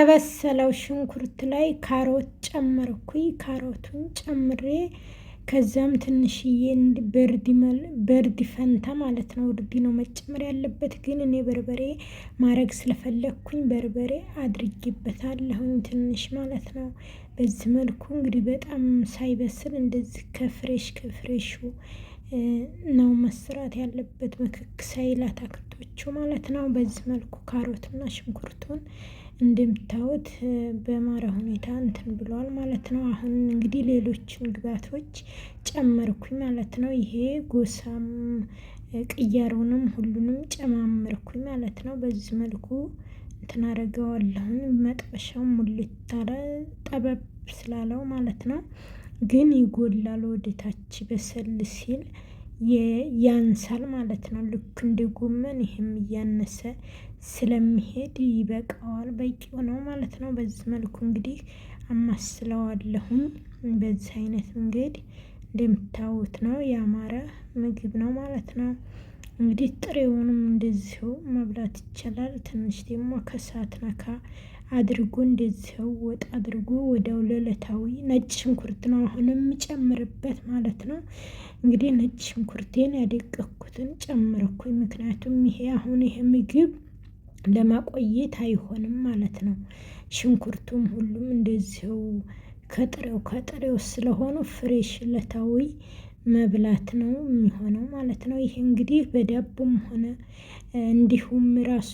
ከበሰለው ሽንኩርት ላይ ካሮት ጨመርኩኝ። ካሮቱን ጨምሬ ከዛም ትንሽዬ በርድ ፈንታ ማለት ነው። እርድ ነው መጨመር ያለበት፣ ግን እኔ በርበሬ ማድረግ ስለፈለግኩኝ በርበሬ አድርጌበታለሁኝ ትንሽ ማለት ነው። በዚህ መልኩ እንግዲህ በጣም ሳይበስል እንደዚህ ከፍሬሹ ነው መስራት ያለበት፣ ምክክ ሳይል አትክልቶቹ ማለት ነው። በዚህ መልኩ ካሮትና ሽንኩርቱን እንደምታዩት በማረ ሁኔታ እንትን ብሏል ማለት ነው። አሁን እንግዲህ ሌሎችን ግብአቶች ጨመርኩኝ ማለት ነው። ይሄ ጎሳም ቅያሩንም ሁሉንም ጨማመርኩኝ ማለት ነው። በዚህ መልኩ እንትን አደርገዋለሁኝ። መጥበሻው ሙልት አለ ጠበብ ስላለው ማለት ነው። ግን ይጎላል ወደታች በሰል ሲል ያንሳል ማለት ነው። ልክ እንደ ጎመን ይሄም እያነሰ ስለሚሄድ ይበቃዋል፣ በቂው ነው ማለት ነው። በዚህ መልኩ እንግዲህ አማስለዋለሁኝ። በዚህ አይነት መንገድ እንደምታዩት ነው ያማረ ምግብ ነው ማለት ነው። እንግዲህ ጥሬውንም እንደዚሁ መብላት ይቻላል። ትንሽ ደግሞ ከሰዓት ነካ አድርጎ እንደዚሁ ወጥ አድርጎ ወዲያው ለዕለታዊ ነጭ ሽንኩርት ነው አሁን የምጨምርበት ማለት ነው። እንግዲህ ነጭ ሽንኩርቴን ያደቀኩትን ጨምረኩኝ። ምክንያቱም ይሄ ምግብ ለማቆየት አይሆንም ማለት ነው። ሽንኩርቱም ሁሉም እንደዚሁ ከጥሬው ስለሆኑ ፍሬሽ ዕለታዊ መብላት ነው የሚሆነው ማለት ነው። ይሄ እንግዲህ በዳቦም ሆነ እንዲሁም ራሱ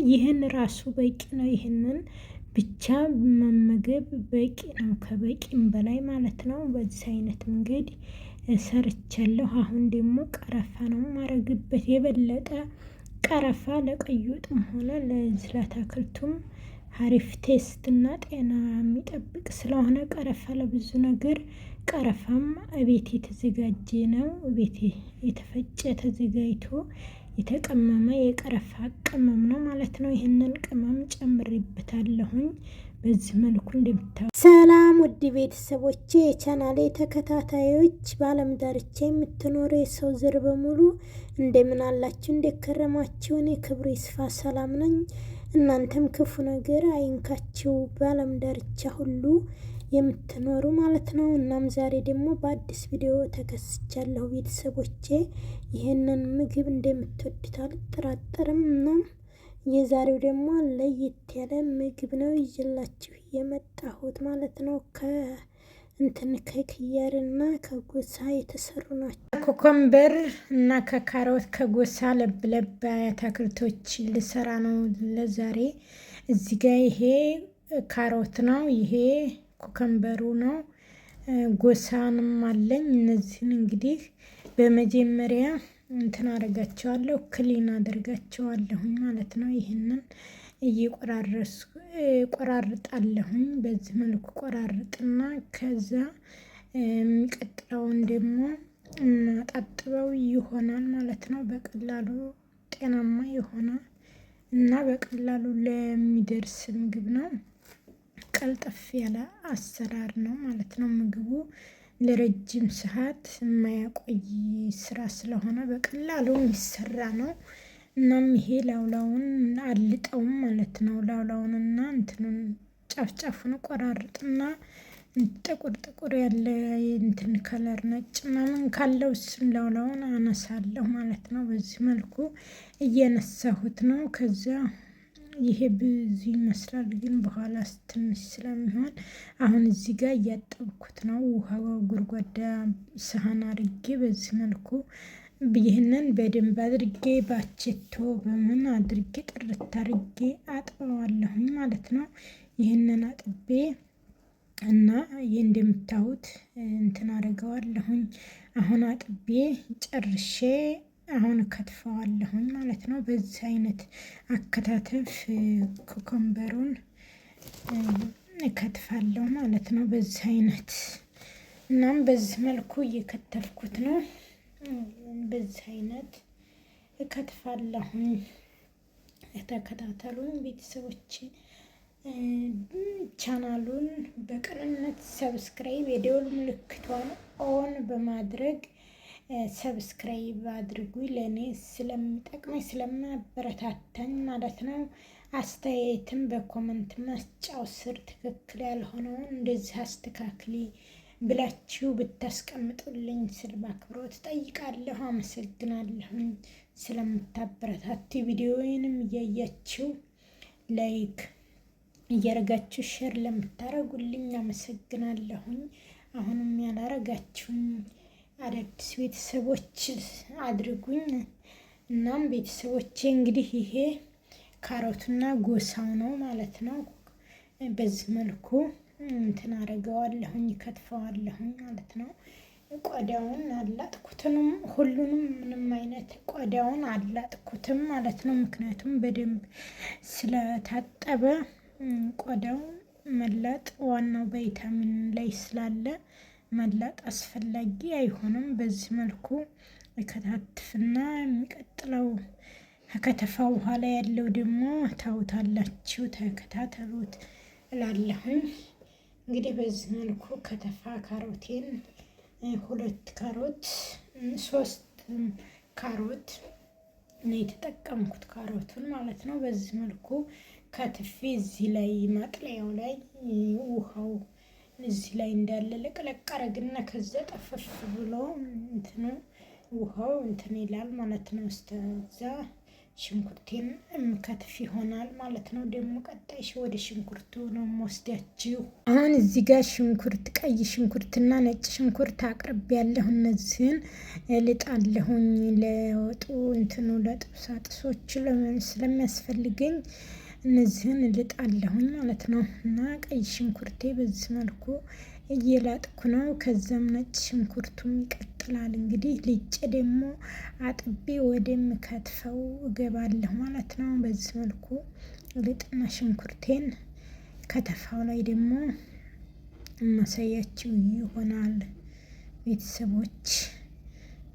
ይህን ራሱ በቂ ነው። ይህንን ብቻ መመገብ በቂ ነው፣ ከበቂም በላይ ማለት ነው። በዚህ አይነት መንገድ ሰርቻለሁ። አሁን ደግሞ ቀረፋ ነው ማረግበት። የበለጠ ቀረፋ ለቀይ ወጥም ሆነ ለአትክልቱም አሪፍ ቴስት እና ጤና የሚጠብቅ ስለሆነ ቀረፋ ለብዙ ነገር፣ ቀረፋም እቤት የተዘጋጀ ነው። እቤት የተፈጨ ተዘጋጅቶ የተቀመመ የቀረፋ ቅመም ነው ማለት ነው። ይህንን ቅመም ጨምሬበታለሁኝ። በዚህ መልኩ እንደምታዩ ሰላም ውድ ቤተሰቦቼ፣ የቻናሌ ተከታታዮች፣ በዓለም ዳርቻ የምትኖሩ የሰው ዘር በሙሉ እንደምን አላችሁ? እንደከረማችሁ? እኔ ክብሩ ይስፋ ሰላም ነኝ። እናንተም ክፉ ነገር አይንካችሁ በዓለም ዳርቻ ሁሉ የምትኖሩ ማለት ነው። እናም ዛሬ ደግሞ በአዲስ ቪዲዮ ተከስቻለሁ ቤተሰቦቼ። ይህንን ምግብ እንደምትወዱት አልጠራጠርም ነው። የዛሬው ደግሞ ለየት ያለ ምግብ ነው ይዤላችሁ የመጣሁት ማለት ነው። ከክያርና ከጎሳ የተሰሩ ናቸው። ኮኮምበር እና ከካሮት ከጎሳ ለብለብ አትክልቶች ልሰራ ነው ለዛሬ። እዚህ ጋር ይሄ ካሮት ነው፣ ይሄ ኮኮምበሩ ነው፣ ጎሳንም አለኝ። እነዚህን እንግዲህ በመጀመሪያ እንትን አደርጋቸዋለሁ፣ ክሊን አደርጋቸዋለሁኝ ማለት ነው። ይህንን ቆራርጣለሁኝ። በዚህ መልኩ ቆራርጥና ከዛ የሚቀጥለውን ደግሞ እናጣጥበው ይሆናል ማለት ነው። በቀላሉ ጤናማ የሆነ እና በቀላሉ ለሚደርስ ምግብ ነው። ቀልጠፍ ያለ አሰራር ነው ማለት ነው። ምግቡ ለረጅም ሰዓት የማያቆይ ስራ ስለሆነ በቀላሉ የሚሰራ ነው። እናም ይሄ ላውላውን አልጠውም ማለት ነው። ላውላውንና እንትኑን ጫፍጫፉን ቆራርጥና ጥቁር ያለ እንትን ከለር ነጭ ምናምን ካለው እሱን ላውላውን አነሳለሁ ማለት ነው። በዚህ መልኩ እየነሳሁት ነው። ከዛ ይሄ ብዙ ይመስላል፣ ግን በኋላ ትንሽ ስለሚሆን አሁን እዚህ ጋር እያጠብኩት ነው። ውሃ ጎድጓዳ ሰሃን አድርጌ በዚህ መልኩ ይህንን በደንብ አድርጌ ባቼቶ በምን አድርጌ ጥርት አድርጌ አጥበዋለሁኝ ማለት ነው። ይህንን አጥቤ እና ይህ እንደምታዩት እንትን አደርገዋለሁኝ። አሁን አጥቤ ጨርሼ አሁን ከትፈዋለሁኝ ማለት ነው። በዚህ አይነት አከታተፍ ኮኮምበሩን እከትፋለሁ ማለት ነው። በዚህ አይነት እናም በዚህ መልኩ እየከተፍኩት ነው። በዚህ አይነት እከትፋለሁኝ። የተከታተሉኝ ቤተሰቦች ቻናሉን በቅንነት ሰብስክራይብ፣ የደወል ምልክቷን ኦን በማድረግ ሰብስክራይብ አድርጉ። ለእኔ ስለሚጠቅመኝ ስለማበረታታኝ ማለት ነው። አስተያየትም በኮመንት መስጫው ስር ትክክል ያልሆነውን እንደዚህ አስተካክሊ ብላችሁ ብታስቀምጡልኝ ስል በአክብሮት ጠይቃለሁ። አመሰግናለሁኝ ስለምታበረታቱ ቪዲዮዬንም እያያችሁ ላይክ እያረጋችሁ ሼር ለምታረጉልኝ አመሰግናለሁኝ። አሁንም ያላረጋችሁኝ አዳዲስ ቤተሰቦች አድርጉኝ። እናም ቤተሰቦቼ እንግዲህ ይሄ ካሮትና ጎሳው ነው ማለት ነው። በዚህ መልኩ እንትን አረገዋለሁኝ ከትፈዋለሁኝ ማለት ነው። ቆዳውን አላጥኩትንም ሁሉንም ምንም አይነት ቆዳውን አላጥኩትም ማለት ነው። ምክንያቱም በደንብ ስለታጠበ ቆዳው መላጥ ዋናው ቫይታሚን ላይ ስላለ መላጥ አስፈላጊ አይሆንም። በዚህ መልኩ ከታትፍና የሚቀጥለው ከከተፋው በኋላ ያለው ደግሞ ታውታላችሁ፣ ተከታተሉት እላለሁኝ። እንግዲህ በዚህ መልኩ ከተፋ ካሮቴን 2 ካሮት 3 ካሮት ነው የተጠቀምኩት ካሮቱን ማለት ነው። በዚህ መልኩ ከትፌ እዚህ ላይ ማጥለያው ላይ ውሃው እዚህ ላይ እንዳለ ለቅለቅ አረግና ከዛ ጠፈፍ ብሎ እንትኑ ውሃው እንትን ይላል ማለት ነው። እስከዛ ሽንኩርቴን እምከትፍ ይሆናል ማለት ነው። ደግሞ ቀጣይሽ ወደ ሽንኩርቱ ነው የምወስዳችሁ። አሁን እዚህ ጋር ሽንኩርት፣ ቀይ ሽንኩርትና ነጭ ሽንኩርት አቅርቤ ያለሁ። እነዚህን ልጣለሁኝ ለወጡ እንትኑ ለጥብሳጥሶቹ ስለሚያስፈልገኝ እነዚህን ልጣለሁኝ ማለት ነው። እና ቀይ ሽንኩርቴ በዚህ መልኩ እየላጥኩ ነው። ከዛም ነጭ ሽንኩርቱም ይቀጥላል። እንግዲህ ልጬ ደግሞ አጥቤ ወደምከትፈው እገባለሁ ማለት ነው። በዚህ መልኩ ልጥና ሽንኩርቴን ከተፋው ላይ ደግሞ ማሳያችሁ ይሆናል ቤተሰቦች።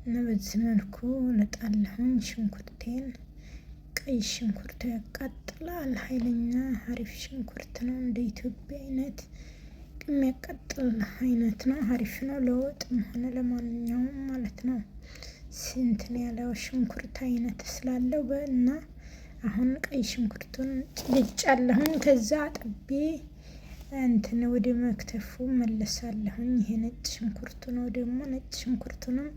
እና በዚህ መልኩ ልጣለሁኝ ሽንኩርቴን። ቀይ ሽንኩርት ያቃጥላል። ኃይለኛ አሪፍ ሽንኩርት ነው። እንደ ኢትዮጵያ አይነት የሚያቃጥል አይነት ነው። አሪፍ ነው ለወጥም ሆነ ለማንኛውም ማለት ነው። ስንትን ያለው ሽንኩርት አይነት ስላለው እና አሁን ቀይ ሽንኩርቱን ልጫለሁኝ። ከዛ አጥቤ እንትን ወደ መክተፉ መለሳለሁኝ። ይሄ ነጭ ሽንኩርቱ ነው። ደግሞ ነጭ ሽንኩርቱንም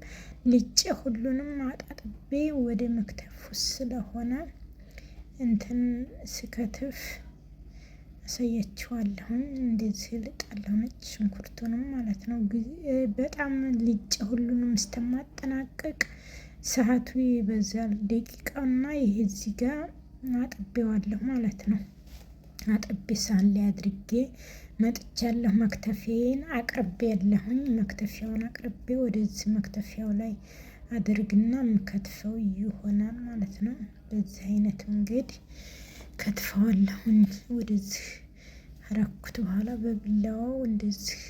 ልጬ ሁሉንም አጣጥቤ ወደ መክተፉ ስለሆነ እንትን ስከትፍ አሳያችኋለሁኝ። እንደዚህ ልጣለሁ ነጭ ሽንኩርቱንም ማለት ነው። በጣም ልጬ ሁሉንም እስተማጠናቀቅ ሰዓቱ ይበዛል ደቂቃውና ይሄ እዚህ ጋር አጥቤዋለሁ ማለት ነው። አጥቤ ሳህን ላይ አድርጌ መጥቻለሁ። መክተፊያዬን አቅርቤ ያለሁኝ መክተፊያውን አቅርቤ ወደዚህ መክተፊያው ላይ አድርግና የምከትፈው ይሆናል ማለት ነው። በዚህ አይነት መንገድ ከትፈዋለሁኝ። ወደዚህ አረኩት በኋላ በቢላዋው እንደዚህ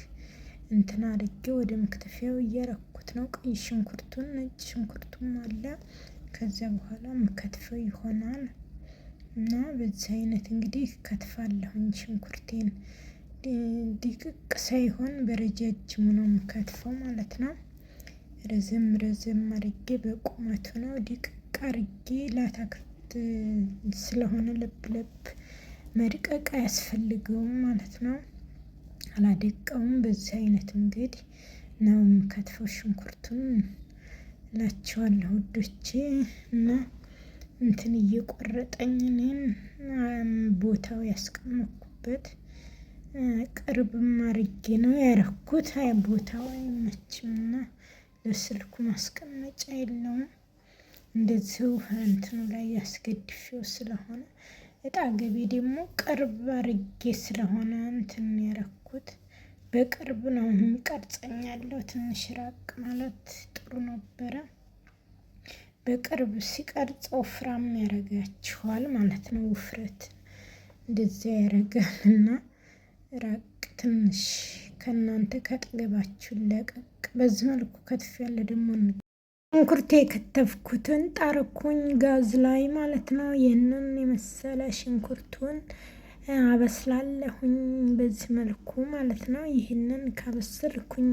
እንትን አድርጌ ወደ መክተፊያው እያረኩት ነው። ቀይ ሽንኩርቱን ነጭ ሽንኩርቱም አለ። ከዚያ በኋላ የምከትፈው ይሆናል እና በዚህ አይነት እንግዲህ ከትፋለሁኝ። ሽንኩርቴን ድቅቅ ሳይሆን በረጃጅሙ ነው የምከትፈው ማለት ነው። ረዘም ረዘም አድርጌ በቁመቱ ነው ድቅቅ አድርጌ ላታክት ስለሆነ ለብ ለብ መድቀቅ አያስፈልገውም ማለት ነው። አላደቀውም። በዚህ አይነት እንግዲህ ነው የምከትፈው ሽንኩርቱን እላችኋለሁ ውዶቼ። እና እንትን እየቆረጠኝ እኔን ቦታው ያስቀመጥኩበት ቅርብም አድርጌ ነው ያረኩት። ቦታው አይመችምና ለስልኩ ማስቀመጫ የለውም። እንደዚሁ እንትኑ ላይ ያስገድፌው ስለሆነ እጣ ገቤ ደግሞ ቅርብ አድርጌ ስለሆነ እንትን ያረኩት በቅርብ ነው የሚቀርጸኝ ያለው። ትንሽ ራቅ ማለት ጥሩ ነበረ። በቅርብ ሲቀርጽ ወፍራም ያረጋችኋል ማለት ነው። ውፍረት እንደዚያ ያረጋል እና ራቅ ትንሽ ከእናንተ ከጠገባችሁ ለቀቅ። በዚህ መልኩ ከትፍ ያለ ደግሞ ሽንኩርቴ የከተፍኩትን ጣርኩኝ ጋዝ ላይ ማለት ነው። ይህንን የመሰለ ሽንኩርቱን አበስላለሁኝ በዚህ መልኩ ማለት ነው። ይህንን ካበሰልኩኝ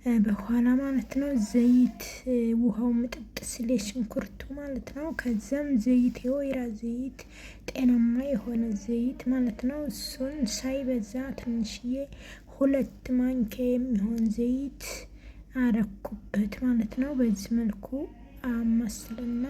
በኋላ ማለት ነው ዘይት ውሃው ምጥጥ ሲል ሽንኩርቱ ማለት ነው። ከዛም ዘይት የወይራ ዘይት ጤናማ የሆነ ዘይት ማለት ነው። እሱን ሳይበዛ ትንሽዬ 2 ማንኪያ የሚሆን ዘይት አረኩበት ማለት ነው። በዚህ መልኩ አማስልና